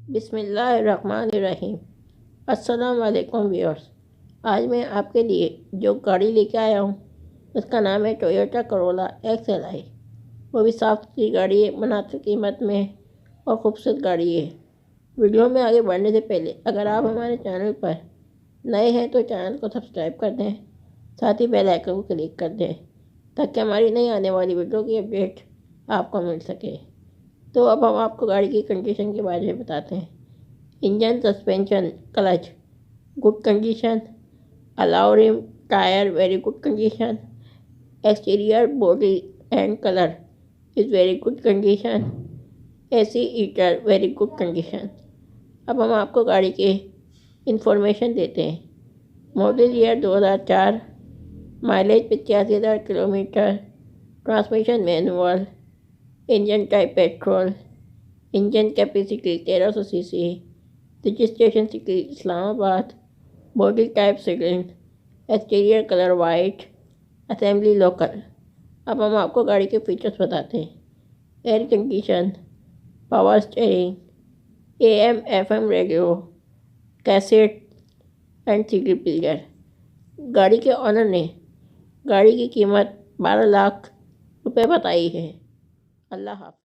बिस्मिल्लाहिर्रहमानिर्रहीम। अस्सलाम वालेकुम व्यूअर्स। आज मैं आपके लिए जो गाड़ी लेके आया हूँ उसका नाम है टोयोटा करोला XLI। वो भी साफ़ सुथरी गाड़ी है, मुनासिब कीमत में और ख़ूबसूरत गाड़ी है। वीडियो में आगे बढ़ने से पहले अगर आप हमारे चैनल पर नए हैं तो चैनल को सब्सक्राइब कर दें, साथ ही बेल आइकन को क्लिक कर दें ताकि हमारी नई आने वाली वीडियो की अपडेट आपको मिल सके। तो अब हम आपको गाड़ी की कंडीशन के बारे में बताते हैं। Engine, suspension, clutch good condition, alloy rim, tyre very good condition, exterior body and colour is very good condition, AC heater very good condition. अब हम आपको गाड़ी के इंफॉर्मेशन देते हैं। Model year 2004, mileage 85,000 kilometre, transmission manual, engine type petrol, engine capacity 1300 CC, registration city Islamabad, body type sedan, exterior colour white, assembly local. अब हम आपको गाड़ी के फीचर्स बताते हैं। Air condition, power steering, AM/FM radio, cassette and CD player. गाड़ी के honour ने गाड़ी की कीमत 12 लाख रुपए बताई है। अल्लाह हाफ़िज़।